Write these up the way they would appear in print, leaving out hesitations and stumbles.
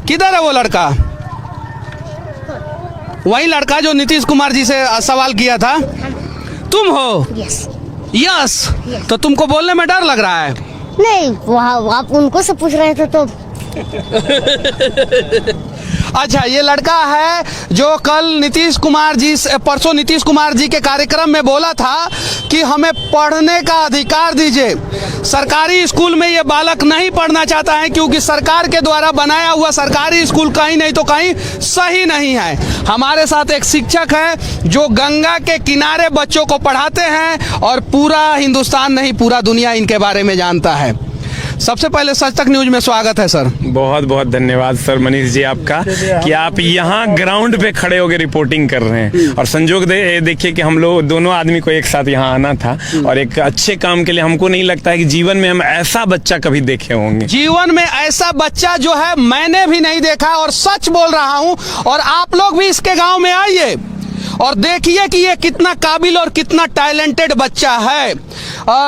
किधर है वो लड़का? वही लड़का जो नीतीश कुमार जी से सवाल किया था, तुम हो? यस। यस। तो तुमको बोलने में डर लग रहा है? नहीं, वहाँ आप उनको से पूछ रहे थे तो। अच्छा, ये लड़का है जो कल नीतीश कुमार जी परसों नीतीश कुमार जी के कार्यक्रम में बोला था कि हमें पढ़ने का अधिकार दीजिए। सरकारी स्कूल में ये बालक नहीं पढ़ना चाहता है क्योंकि सरकार के द्वारा बनाया हुआ सरकारी स्कूल कहीं नहीं तो कहीं सही नहीं है। हमारे साथ एक शिक्षक है जो गंगा के किनारे बच्चों को पढ़ाते हैं और पूरा हिंदुस्तान नहीं पूरा दुनिया इनके बारे में जानता है। सबसे पहले सच तक न्यूज में स्वागत है सर। बहुत बहुत धन्यवाद सर मनीष जी आपका कि आप यहाँ ग्राउंड पे खड़े होकर रिपोर्टिंग कर रहे हैं। और संजोग देखिए कि हम लोग दोनों आदमी को एक साथ यहाँ आना था और एक अच्छे काम के लिए। हमको नहीं लगता है कि जीवन में हम ऐसा बच्चा कभी देखे होंगे। जीवन में ऐसा बच्चा जो है मैंने भी नहीं देखा और सच बोल रहा हूँ। और आप लोग भी इसके गाँव में आइए और देखिए कि ये कितना काबिल और कितना टैलेंटेड बच्चा है।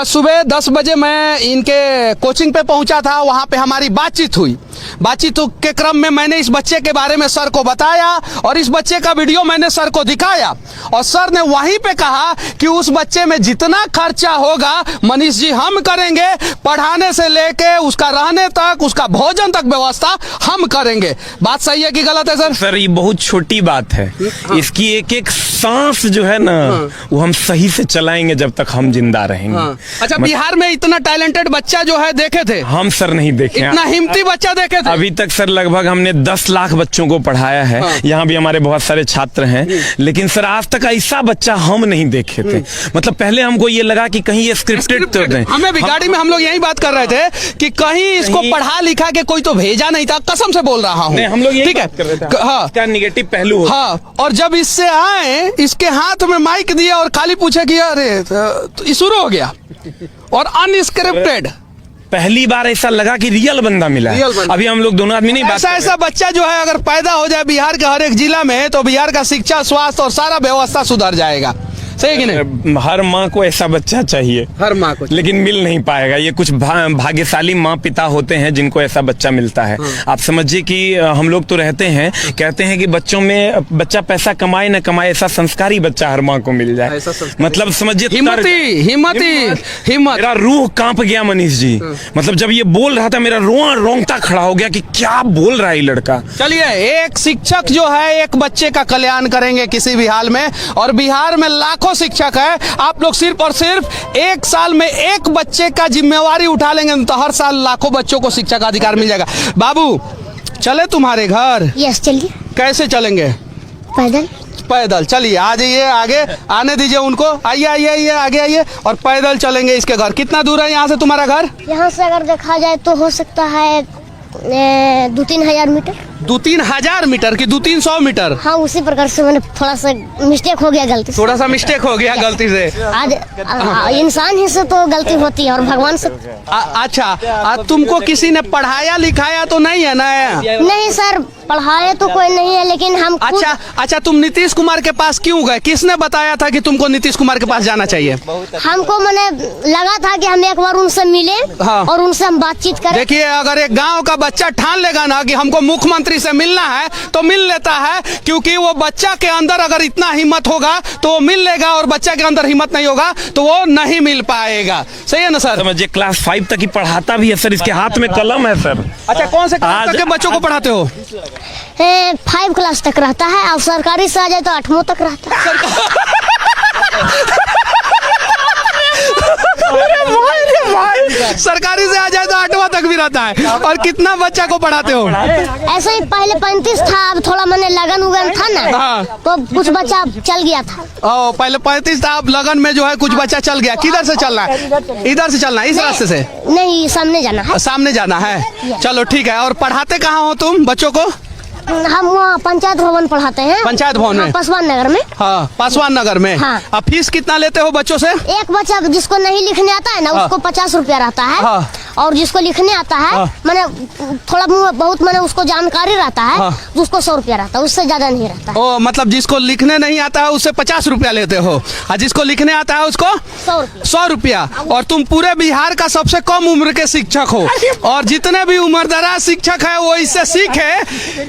सुबह 10 बजे मैं इनके कोचिंग पे पहुंचा था, वहां पे हमारी बातचीत हुई। बातचीत के क्रम में मैंने इस बच्चे के बारे में सर को बताया और इस बच्चे का वीडियो मैंने सर को दिखाया और सर ने वहीं पे कहा कि उस बच्चे में जितना खर्चा होगा मनीष जी हम करेंगे, पढ़ाने से लेके उसका रहने तक, उसका भोजन तक व्यवस्था हम करेंगे। बात सही है कि गलत है सर? सर ये बहुत छोटी बात है। इसकी एक एक सांस जो है ना वो हम सही से चलाएंगे जब तक हम जिंदा रहेंगे। अच्छा, बिहार में इतना टैलेंटेड बच्चा जो है देखे थे? हम सर नहीं देखे। इतना हिम्मती बच्चा देखे थे? अभी तक सर लगभग हमने 10 लाख बच्चों को पढ़ाया है। यहाँ भी हमारे बहुत सारे छात्र हैं, लेकिन सर आज तक ऐसा बच्चा हम नहीं देखे थे। मतलब पहले हमको ये लगा कि कहीं ये स्क्रिप्टेड तो नहीं। हमें भी गाड़ी में हम लोग यही बात कर रहे थे कि कहीं इसको पढ़ा लिखा के कोई तो भेजा नहीं था। कसम से बोल रहा हूँ, हम लोग यही ठीक है। बात कर रहे थे। हाँ, इसका निगेटिव पहलू हो। हाँ, और जब इससे आए इसके हाथ में माइक दिया और खाली पूछे कि अरे तो शुरू हो गया और अनस्क्रिप्टेड। पहली बार ऐसा लगा कि रियल बंदा मिला है। अभी हम लोग दोनों आदमी नहीं बात ऐसा बच्चा जो है अगर पैदा हो जाए बिहार के हर एक जिला में तो बिहार का शिक्षा, स्वास्थ्य और सारा व्यवस्था सुधर जाएगा। सही कि नहीं? हर माँ को ऐसा बच्चा चाहिए, हर माँ को, लेकिन मिल नहीं पाएगा। ये कुछ भाग्यशाली माँ पिता होते हैं जिनको ऐसा बच्चा मिलता है। आप समझिए कि हम लोग तो रहते हैं, कहते हैं कि बच्चों में बच्चा पैसा कमाए न कमाए ऐसा संस्कारी बच्चा हर माँ को मिल जाए। मतलब समझिए हिम्मत। मेरा रूह कांप गया मनीष जी। मतलब जब ये बोल रहा था मेरा रोंगटा खड़ा हो गया कि क्या बोल रहा है ये लड़का। चलिए, एक शिक्षक जो है एक बच्चे का कल्याण करेंगे किसी भी हाल में, और बिहार में लाखों शिक्षक है। आप लोग सिर्फ और सिर्फ एक साल में एक बच्चे का जिम्मेवारी उठा लेंगे तो हर साल लाखों बच्चों को शिक्षा का अधिकार मिल जाएगा। बाबू चले तुम्हारे घर? यस चलिए। कैसे चलेंगे? पैदल। पैदल चलिए, आ जाइए, आगे आने दीजिए उनको। आइए आइए आइए, आगे आइए और पैदल चलेंगे इसके घर। कितना दूर है यहाँ से तुम्हारा घर? यहाँ से अगर देखा जाए तो हो सकता है 2-3 हजार मीटर। 2-3 हजार मीटर की 200-300 मीटर? हाँ, उसी प्रकार से मैंने थोड़ा सा मिस्टेक हो गया, गलती से। थोड़ा सा मिस्टेक हो गया गलती से। आज इंसान ही से तो गलती होती है और भगवान से। अच्छा, तुमको किसी ने पढ़ाया लिखाया तो नहीं है ना? नहीं सर, पढ़ाए तो कोई नहीं है, लेकिन हम अच्छा, तुम नीतीश कुमार के पास क्यों गए? किसने बताया था कि तुमको नीतीश कुमार के पास जाना चाहिए? हमको मैंने लगा था कि हम एक बार उनसे मिले और उनसे हम बातचीत करें। देखिए, अगर एक गांव का बच्चा ठान लेगा ना कि हमको मुख्यमंत्री से मिलना है तो मिल लेता है, क्योंकि वो बच्चा के अंदर अगर इतना हिम्मत होगा तो वो मिल लेगा, और बच्चा के अंदर हिम्मत नहीं होगा तो वो नहीं मिल पाएगा। सही है ना सर? समझिए क्लास 5 तक ही पढ़ाता भी है सर, इसके हाथ में कलम है सर। अच्छा, कौन से क्लास तक के बच्चों को पढ़ाते हो? 5 क्लास तक रहता है और सरकारी से आ जाए तो 8वां तक रहता है। सरकारी से आ जाए तो 8वां तक भी रहता है। और कितना बच्चा को पढ़ाते हो? ऐसे ही पहले 35 था, अब थोड़ा मैंने लगन उगन था ना, तो कुछ बच्चा चल गया था। पहले 35 था, अब लगन में जो है कुछ बच्चा चल गया। किधर से चलना है? इधर से चलना है? इस रास्ते से नहीं, सामने जाना है। सामने जाना है, चलो ठीक है। और पढ़ाते कहाँ हो तुम बच्चों को? हम वहाँ पंचायत भवन पढ़ाते हैं। पंचायत भवन में? पासवान नगर में। हाँ, पासवान नगर में। हाँ। अब फीस कितना लेते हो बच्चों से? एक बच्चा जिसको नहीं लिखने आता है ना, उसको 50 रुपया रहता है। और जिसको लिखने आता है हाँ। मैंने थोड़ा बहुत मैंने उसको जानकारी रहता है हाँ। तो उसको 100 रुपया रहता है, उससे ज्यादा नहीं रहता है। ओ मतलब जिसको लिखने नहीं आता है उससे 50 रुपया लेते हो और जिसको लिखने आता है उसको 100 रुपया। 100 रुपया। और तुम पूरे बिहार का सबसे कम उम्र के शिक्षक हो और जितने भी उम्रदराज शिक्षक है वो इससे सीखे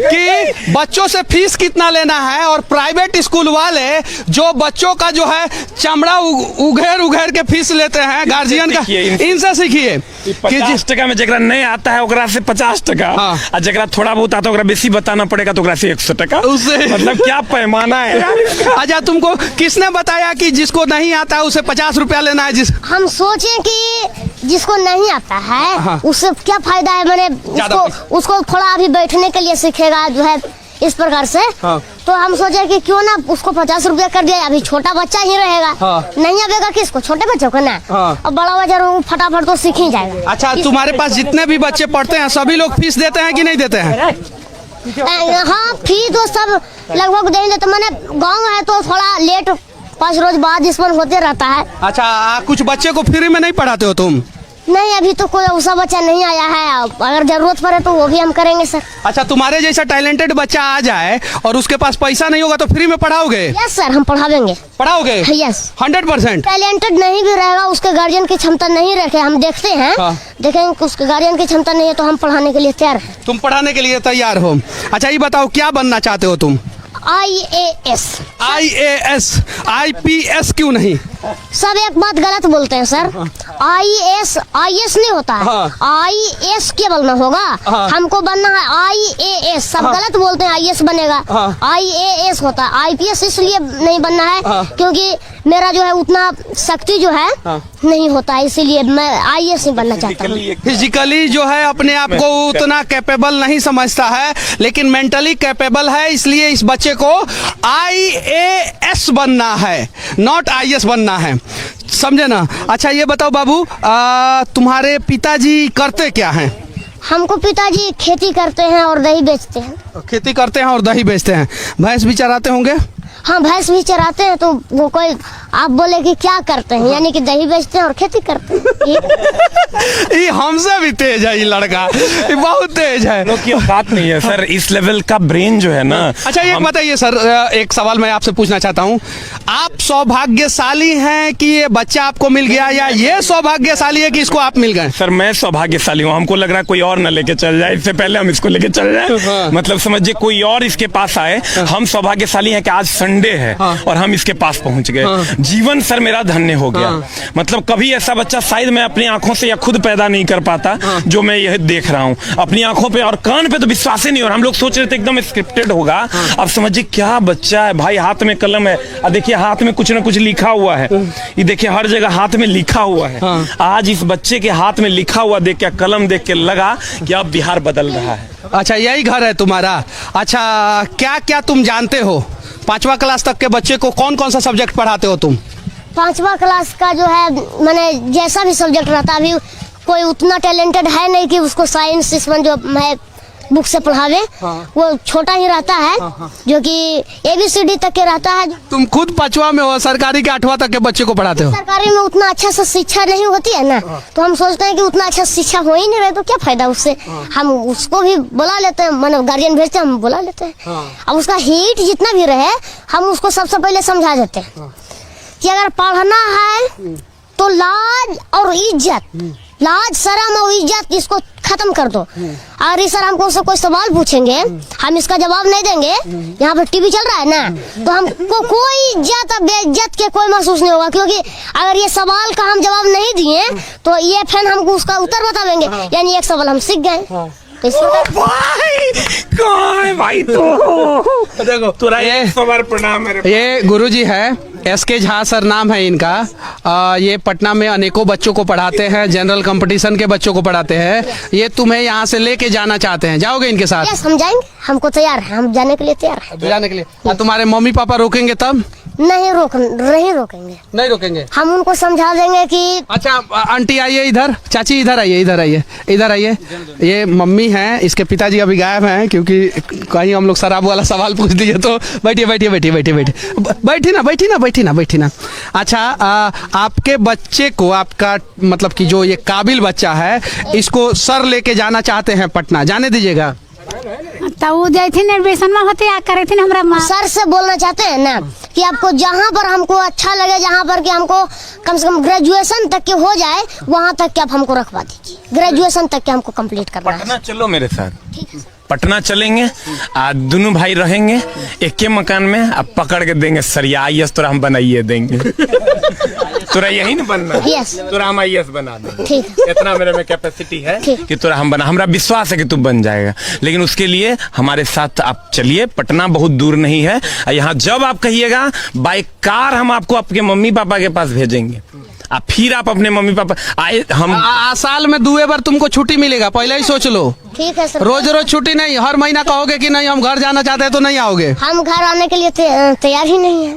कि बच्चों से फीस कितना लेना है। और प्राइवेट स्कूल वाले जो बच्चों का जो है चमड़ा उघेर के फीस लेते हैं गार्जियन का, इनसे सीखिए कि 50 टका में जरा नहीं आता है ओकरा से 50 टका हाँ। और जरा थोड़ा बहुत आता है ओकरा बेसी बताना पड़ेगा तो ओकरा से 100 टका। उससे मतलब क्या पैमाना है यार इसका? अच्छा तुमको किसने बताया कि जिसको नहीं आता है उसे 50 रुपया लेना है? हम सोचे कि जिसको नहीं आता है हाँ। उससे क्या फायदा है, मैंने ज्यादा उसको थोड़ा अभी बैठने के लिए सीखेगा जो है इस प्रकार से। हाँ। तो हम सोचे कि क्यों ना उसको 50 रुपया कर दिया, अभी छोटा बच्चा ही रहेगा। हाँ। नहीं आवेगा किसको, छोटे बच्चों को ना। हाँ। और बड़ा बच्चा फटाफट तो सीख ही जाएगा। अच्छा तुम्हारे पास जितने भी बच्चे पढ़ते हैं सभी लोग फीस देते हैं कि नहीं देते हैं? हाँ फी तो सब लगभग देंगे। तो मैंने गाँव है तो थोड़ा लेट 5 रोज बाद इसमें होते रहता है। अच्छा कुछ बच्चे को फ्री में नहीं पढ़ाते हो तुम? नहीं अभी तो कोई ऐसा बच्चा नहीं आया है, अगर जरूरत पड़े तो वो भी हम करेंगे सर। अच्छा तुम्हारे जैसा टैलेंटेड बच्चा आ जाए और उसके पास पैसा नहीं होगा तो फ्री में पढ़ाओगे? यस सर, हम पढ़ावेंगे। पढ़ाओगे? यस 100%। टैलेंटेड नहीं भी रहेगा, उसके गार्जियन की क्षमता नहीं रखे, हम देखते हैं। हाँ। देखेंगे उसके गार्जियन की क्षमता नहीं है तो हम पढ़ाने के लिए तैयार हैं। तुम पढ़ाने के लिए तैयार हो? अच्छा ये बताओ क्या बनना चाहते हो तुम? IAS। IAS IPS क्यों नहीं? सब एक बात गलत बोलते हैं सर। IAS नहीं होता है, हाँ। IAS केवल में होगा। हाँ। हमको बनना है IAS। सब हाँ। गलत बोलते हैं, IAS बनेगा। हाँ। IAS होता है, IPS इसलिए नहीं बनना है हाँ। क्योंकि मेरा जो है उतना शक्ति जो है हाँ। नहीं होता है, इसीलिए मैं IAS नहीं बनना चाहता हूँ। फिजिकली जो है अपने आप को उतना कैपेबल नहीं समझता है लेकिन मेंटली कैपेबल है, इसलिए इस बच्चे को IAS बनना है, नॉट IS बनना है। समझे ना? अच्छा ये बताओ बाबू तुम्हारे पिताजी करते क्या हैं? हमको पिताजी खेती करते हैं और दही बेचते हैं। खेती करते हैं और दही बेचते हैं। भैंस भी चराते होंगे? हाँ भैंस भी चराते हैं। तो वो कोई आप बोले कि क्या करते हैं, यानी कि दही बेचते हैं और खेती करते हैं। ये हमसे भी तेज है, ये लड़का ये बहुत तेज है। लोग की औकात नहीं है सर, इस लेवल का ब्रेन जो है ना। अच्छा एक बताइए सर, एक सवाल मैं आपसे पूछना चाहता हूँ। आप सौभाग्यशाली हैं कि ये बच्चा आपको मिल गया या ये सौभाग्यशाली है कि इसको आप मिल गए? सर मैं सौभाग्यशाली हूँ, हमको लग रहा है कोई और न लेके चल जाए, इससे पहले हम इसको लेके चल जाए। हाँ। मतलब समझिए कोई और इसके पास आए। हम सौभाग्यशाली हैं कि आज संडे है हाँ। और हम इसके पास पहुंच गए। हाँ। जीवन सर मेरा धन्य हो गया। हाँ। मतलब कभी ऐसा बच्चा शायद मैं अपनी आंखों से या खुद पैदा नहीं कर पाता जो मैं यह देख रहा हूँ अपनी आंखों पे, और कान पे तो विश्वास ही नहीं हो रहा। हम लोग सोच रहे थे एकदम स्क्रिप्टेड होगा। अब समझिए क्या बच्चा है भाई, हाथ में कलम है और देखिए हाथ में कुछ ना कुछ लिखा हुआ है। ये देखिए हर जगह हाथ में लिखा हुआ है। हाँ। आज इस बच्चे के हाथ में लिखा हुआ देख के, कलम देख के लगा कि अब बिहार बदल रहा है। अच्छा यही घर है तुम्हारा? अच्छा क्या क्या तुम जानते हो? 5वां क्लास तक के बच्चे को कौन कौन सा सब्जेक्ट पढ़ाते हो तुम? 5वां क्लास का जो है मैंने जैसा भी सब्जेक्ट रहता, अभी कोई उतना टैलेंटेड है नहीं कि उसको साइंस इसमें जो मैं बुक से पढ़ावे। हाँ। वो छोटा ही रहता है। हाँ। जो कि ABCD तक के रहता है। तुम खुद 5वां में हो, सरकारी के 8वां तक के बच्चे को पढ़ाते हो? सरकारी में उतना अच्छा सा शिक्षा नहीं होती है ना, तो हम सोचते हैं कि उतना अच्छा शिक्षा हो ही नहीं रहे तो क्या फायदा उससे। हम उसको भी बुला लेते हैं, मतलब गार्जियन भेजते हैं, हम बुला लेते हैं। अब उसका हीट जितना भी रहे हम उसको सबसे पहले समझा देते हैं कि अगर पढ़ना है तो लाज और इज्जत, लाज शर्म और इज्जत इसको खत्म कर दो। अगर सर हमको उससे कोई सवाल पूछेंगे हम इसका जवाब नहीं देंगे, यहाँ पर टीवी चल रहा है ना, तो हमको कोई इज्जत और बेइज्जत के कोई महसूस नहीं होगा। क्योंकि अगर ये सवाल का हम जवाब नहीं दिए तो ये फिर हमको उसका उत्तर बतावेंगे, यानी एक सवाल हम सीख गए। तो इस प्रकार भाई कौन है भाई तो देखो तुरा ये सवार प्रणाम मेरे। ये गुरुजी है, SK झा सर नाम है इनका। ये पटना में अनेकों बच्चों को पढ़ाते हैं, जनरल कंपटीशन के बच्चों को पढ़ाते हैं। ये तुम्हें यहाँ से लेके जाना चाहते हैं, जाओगे इनके साथ? यस हम जाएंगे, हमको तैयार है, हम जाने के लिए तैयार है। जाने के लिए? तुम्हारे मम्मी पापा रोकेंगे तब? नहीं रोकेंगे। नहीं रोकेंगे। हम उनको समझा देंगे कि अच्छा आंटी आइए इधर, चाची इधर आइए, इधर आइए, इधर आइए। ये मम्मी हैं, इसके पिताजी अभी गायब हैं क्योंकि कहीं हम लोग शराब वाला सवाल पूछ दिए तो। बैठिए बैठिए बैठिए बैठिए बैठिए बैठी ना। अच्छा आपके बच्चे को, आपका मतलब कि जो ये काबिल बच्चा है, इसको सर लेके जाना चाहते हैं पटना, जाने दीजिएगा? तो वो जैथिन एडमिशन में होते आ करे थे हमरा माँ सर से बोलना चाहते हैं ना कि आपको जहाँ पर हमको अच्छा लगे, जहाँ पर कि हमको कम से कम ग्रेजुएशन तक के हो जाए, वहाँ तक के आप हमको रखवा दीजिए। ग्रेजुएशन तक के हमको कंप्लीट करना है। पटना चलो मेरे साथ, ठीक है। पटना चलेंगे, दोनों भाई रहेंगे एक के मकान में, अब पकड़ के देंगे सरिया IAS तोरा हम बनाइए देंगे। तोरा यही ना बनना? यस। तोरा हम IAS बना देंगे। ठीक है। इतना मेरे में कैपेसिटी है कि तोरा हम बना, हमरा विश्वास है कि तू बन जाएगा। लेकिन उसके लिए हमारे साथ आप चलिए, पटना बहुत दूर नहीं है। यहाँ जब आप कहिएगा बाई कार हम आपको आपके मम्मी पापा के पास भेजेंगे, फिर आप अपने मम्मी पापा आए। हम साल में 2 बार तुमको छुट्टी मिलेगा, पहले ही सोच लो। ठीक है सर। रोज रोज छुट्टी नहीं, हर महीना कहोगे कि नहीं हम घर जाना चाहते हैं तो नहीं आओगे। हम घर आने के लिए तैयार ही नहीं है।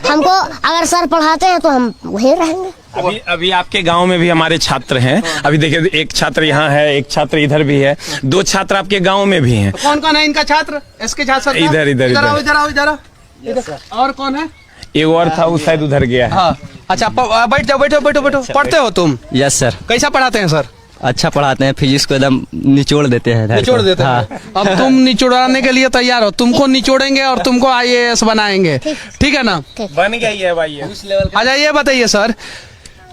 हमको अगर सर पढ़ाते हैं तो हम वहीं रहेंगे। अभी आपके गांव में भी हमारे छात्र हैं। अभी देखिए, एक छात्र यहाँ है, एक छात्र इधर भी है, 2 छात्र आपके गांव में भी हैं। कौन कौन है इनका छात्र? इसके छात्र इधर। और कौन है? एक और था, वो शायद उधर गया है। हाँ अच्छा, बैठ जाओ बैठो। पढ़ते हो तुम? Yes sir. कैसा पढ़ाते हैं सर? अच्छा पढ़ाते हैं, फिजिक्स को एकदम निचोड़ देते हैं। निचोड़ देते हैं। हाँ। अब तुम निचोड़ाने के लिए तैयार हो? तुमको निचोड़ेंगे और तुमको IAS बनाएंगे, ठीक है ना? बन गई है भाई। अच्छा ये बताइए सर,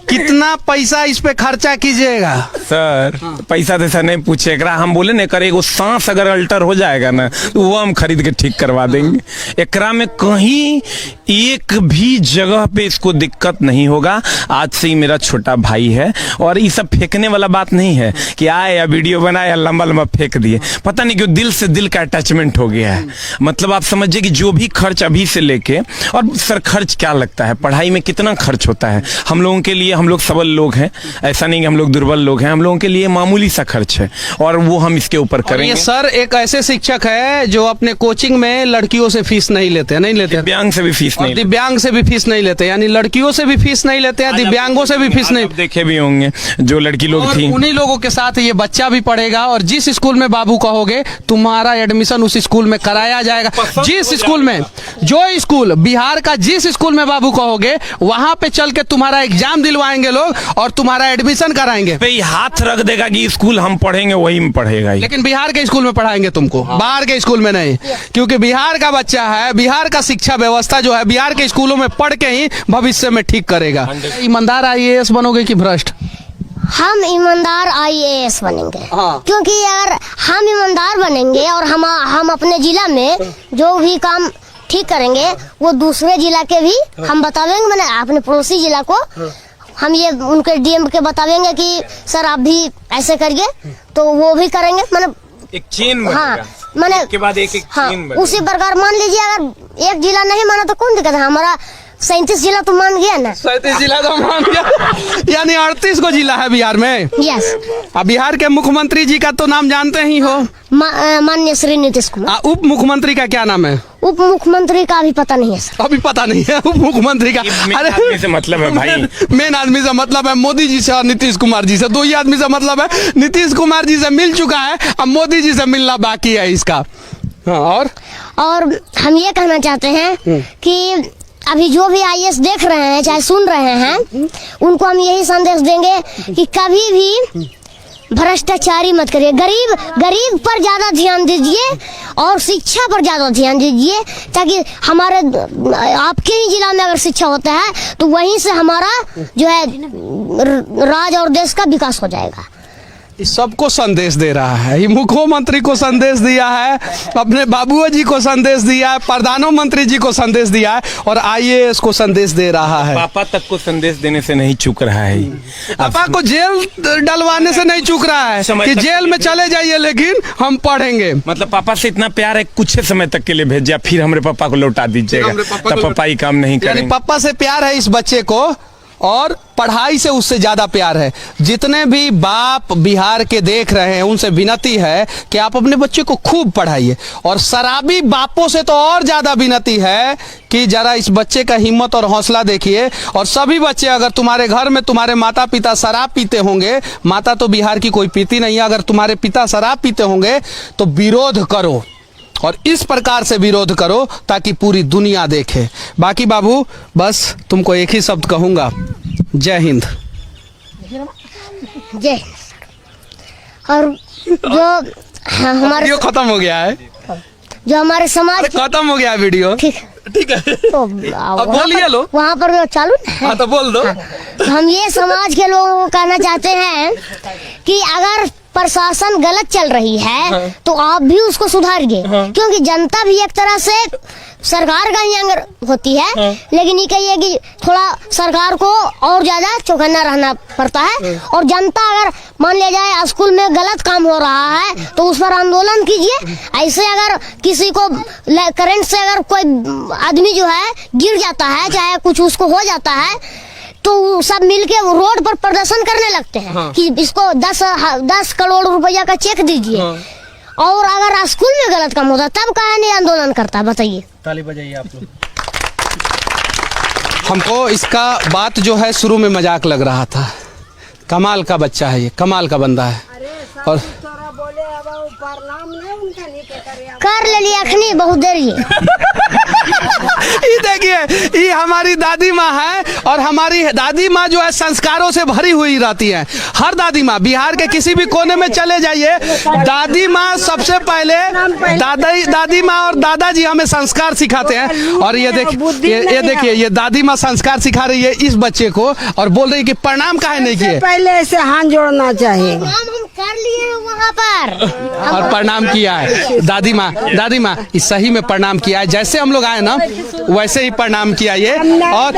कितना पैसा इस पे खर्चा कीजिएगा? सर पैसा तो सर नहीं पूछे, हम बोले ना करे एगो सांस अगर अल्टर हो जाएगा ना तो वो हम खरीद के ठीक करवा देंगे। एकरा में कहीं एक भी जगह पे इसको दिक्कत नहीं होगा। आज से ही मेरा छोटा भाई है, और ये सब फेंकने वाला बात नहीं है कि आए या वीडियो बनाए या लंबा लंबा फेंक दिए। पता नहीं क्यों दिल से दिल का अटैचमेंट हो गया है। मतलब आप समझिए कि जो भी खर्च अभी से लेके, और सर खर्च क्या लगता है, पढ़ाई में कितना खर्च होता है हम लोगों के लिए। हम लोग सबल लोग हैं, ऐसा नहीं कि हम लोग दुर्बल लोग हैं। हम लोगों के लिए मामूली सा खर्च है, और वो हम इसके ऊपर करेंगे। ये सर एक ऐसे शिक्षक है जो अपने कोचिंग में लड़कियों से फीस नहीं लेते, दिव्यांग से भी फीस नहीं, दिव्यांग से भी फीस नहीं लेते, यानी लड़कियों से भी फीस नहीं लेते हैं, दिव्यांगों से भी फीस नहीं। देखे भी होंगे जो लड़की लोग थी, उन्हीं लोगों के साथ ये बच्चा भी पढ़ेगा, और जिस स्कूल में बाबू कहोगे तुम्हारा एडमिशन उस स्कूल में कराया जाएगा। जिस स्कूल में, जो स्कूल बिहार का जिस स्कूल में बाबू कहोगे वहां पे चल के तुम्हारा एग्जाम दिलवाएंगे लोग और तुम्हारा एडमिशन कराएंगे। हाथ रख देगा कि स्कूल हम पढ़ेंगे, वही में पढ़ेगा। लेकिन बिहार के स्कूल में पढ़ाएंगे तुमको, बाहर के स्कूल में नहीं, क्योंकि बिहार का बच्चा है। बिहार का शिक्षा व्यवस्था जो है बिहार के स्कूलों में पढ़ के ही भविष्य में ठीक करेगा। ईमानदार IAS बनोगे कि भ्रष्ट? हम ईमानदार IAS बनेंगे। हाँ। क्योंकि अगर हम ईमानदार बनेंगे और हम अपने जिला में जो भी काम ठीक करेंगे वो दूसरे जिला के भी हम बतावेंगे, मैंने अपने पड़ोसी जिला को हम ये उनके DM के बतावेंगे कि सर आप भी ऐसे करिए, तो वो भी करेंगे। मतलब एक चेन बनेगा। हाँ, मैंने के बाद एक हाँ, चेन बनेगा। उसी प्रकार मान लीजिए अगर एक जिला नहीं माना तो कौन दिक्कत है? हमारा 37 जिला तो मान गया ना। 37 जिला तो मान गया, यानी 38 को जिला है बिहार में। यस। अब बिहार के मुख्यमंत्री जी का तो नाम जानते ही हो, माननीय श्री नीतीश कुमार। उप मुख्यमंत्री का क्या नाम है? उप मुख्यमंत्री का अभी पता नहीं है सर। अभी पता नहीं है उप मुख्यमंत्री का। मेन आदमी से मतलब है भाई, मेन आदमी से मतलब है मोदी जी से और नीतीश कुमार जी से। 2 ही आदमी से मतलब है। नीतीश कुमार जी से मिल चुका है, अब मोदी जी से मिलना बाकी है इसका। हाँ, और हम ये कहना चाहते हैं कि अभी जो भी IAS देख रहे हैं चाहे सुन रहे हैं, उनको हम यही संदेश देंगे कि कभी भी भ्रष्टाचारी मत करिए। गरीब पर ज्यादा ध्यान दीजिए और शिक्षा पर ज्यादा ध्यान दीजिए, ताकि हमारे आपके ही जिला में अगर शिक्षा होता है तो वहीं से हमारा जो है राज्य और देश का विकास हो जाएगा। इस सबको संदेश दे रहा है, ये मुख्यमंत्री को संदेश दिया है, अपने बाबूजी जी को संदेश दिया है, प्रधानमंत्री जी को संदेश दिया है, और IAS को संदेश दे रहा है। पापा तक को संदेश देने से नहीं चूक रहा है। पापा को जेल डलवाने से नहीं चूक रहा है कि जेल में चले जाइए लेकिन हम पढ़ेंगे। मतलब पापा से इतना प्यार है, कुछ समय तक के लिए भेज दिया, फिर हमारे पापा को लौटा दीजिएगा, तब पापा ही काम नहीं करेंगे। पापा से प्यार है इस बच्चे को, और पढ़ाई से उससे ज्यादा प्यार है। जितने भी बाप बिहार के देख रहे हैं उनसे विनती है कि आप अपने बच्चे को खूब पढ़ाइए, और शराबी बापों से तो और ज्यादा विनती है कि जरा इस बच्चे का हिम्मत और हौसला देखिए। और सभी बच्चे, अगर तुम्हारे घर में तुम्हारे माता पिता शराब पीते होंगे, माता तो बिहार की कोई पीती नहीं है, अगर तुम्हारे पिता शराब पीते होंगे तो विरोध करो, और इस प्रकार से विरोध करो ताकि पूरी दुनिया देखे। बाकी बाबू बस तुमको एक ही शब्द कहूंगा, जय हिंद। जय हिंद। और जो हमारे वीडियो खत्म हो गया है, जो हमारे समाज खत्म हो गया है वीडियो। ठीक ठीक है, तो अब बोलिए लो। वहाँ पर जो चालू है, हाँ तो बोल दो। तो हम ये समाज के लोगों को कहना चाहते हैं कि अगर प्रशासन गलत चल रही है तो आप भी उसको सुधारिए, क्योंकि जनता भी एक तरह से सरकार का ही अंग होती है। लेकिन ये कहिए कि थोड़ा सरकार को और ज्यादा चौकन्ना रहना पड़ता है। और जनता अगर मान लिया जाए स्कूल में गलत काम हो रहा है तो उस पर आंदोलन कीजिए। ऐसे अगर किसी को करंट से अगर कोई आदमी जो है गिर जाता है, चाहे कुछ उसको हो जाता है, तो सब मिलके रोड पर प्रदर्शन करने लगते हैं कि इसको 10 करोड़ रुपया का चेक दीजिए। और अगर स्कूल में गलत काम होता तब काहे नहीं आंदोलन करता, बताइए। ताली बजाइए आप लोग। हमको इसका बात जो है शुरू में मजाक लग रहा था। कमाल का बच्चा है ये, कमाल का बंदा है। और कर ले लिया अखनी बहुत देर ये। ये देखिए, ये हमारी दादी माँ है, और हमारी दादी माँ जो है संस्कारों से भरी हुई रहती है। हर दादी माँ, बिहार के किसी भी कोने में चले जाइए, दादी माँ सबसे पहले दादी माँ और दादाजी हमें संस्कार सिखाते हैं। और ये देखिए ये दादी माँ संस्कार सिखा रही है इस बच्चे को, और बोल रही है कि प्रणाम काहे नहीं किए। पहले ऐसे हाथ जोड़ना चाहिए। हम कर लिए वहाँ पर और प्रणाम किया है दादी माँ इस सही में प्रणाम किया है। जैसे हम लोग आए ना वैसे ही प्रणाम किया ये। और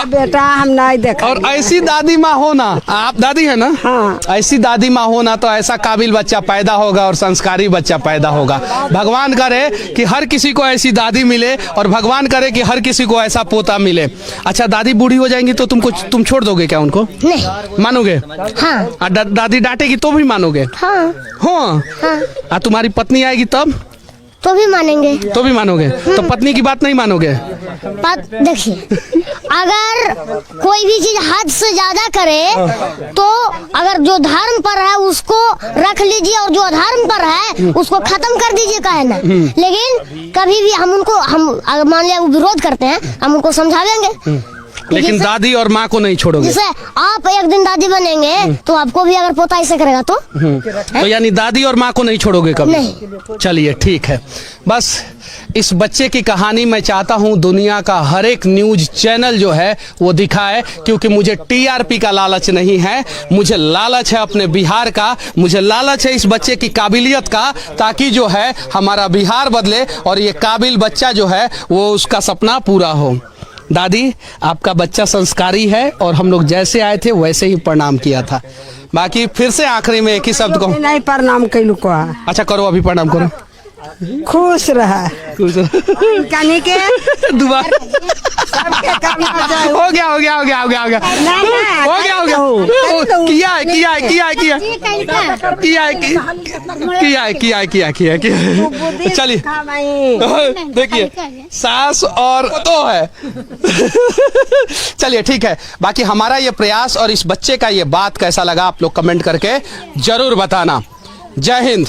बेटा हम नहीं देखा। और ऐसी दादी माँ हो ना, आप दादी है ना, हाँ। ऐसी दादी माँ हो ना तो ऐसा काबिल बच्चा पैदा होगा और संस्कारी बच्चा पैदा होगा। भगवान करे कि हर किसी को ऐसी दादी मिले, और भगवान करे कि हर किसी को ऐसा पोता मिले। अच्छा, दादी बूढ़ी हो जाएंगी तो तुम छोड़ दोगे क्या उनको? नहीं। मानोगे? हाँ। दादी डांटेगी तो भी मानोगे? हाँ। हाँ। तुम्हारी पत्नी आएगी तब तो भी मानेंगे। तो भी मानोगे? तो पत्नी की बात नहीं मानोगे? देखिए, अगर कोई भी चीज हद से ज्यादा करे तो अगर जो धर्म पर है उसको रख लीजिए, और जो अधर्म पर है उसको खत्म कर दीजिए, काहे ना। लेकिन कभी भी हम अगर मान लिया वो विरोध करते हैं, हम उनको समझावेंगे। लेकिन दादी और माँ को नहीं छोड़ोगे? जैसे आप एक दिन दादी बनेंगे तो आपको भी अगर पोता ऐसे करेगा तो यानी दादी और माँ को नहीं छोड़ोगे कभी? नहीं। चलिए ठीक है। बस इस बच्चे की कहानी मैं चाहता हूँ दुनिया का हर एक न्यूज चैनल जो है वो दिखाए, क्योंकि मुझे टीआरपी का लालच नहीं है, मुझे लालच है अपने बिहार का, मुझे लालच है इस बच्चे की काबिलियत का, ताकि जो है हमारा बिहार बदले और ये काबिल बच्चा जो है वो उसका सपना पूरा हो। दादी, आपका बच्चा संस्कारी है, और हम लोग जैसे आए थे वैसे ही प्रणाम किया था। बाकी फिर से आखिरी में एक ही शब्द को नहीं प्रणाम कैलू को। अच्छा करो, अभी प्रणाम करो। खुश रहा कनी के दुआ सबके करना चाहिए। हो गया किया। चलिए देखिए, सास और तो है। चलिए ठीक है। बाकी हमारा ये प्रयास और इस बच्चे का ये बात कैसा लगा आप लोग कमेंट करके जरूर बताना। जय हिंद।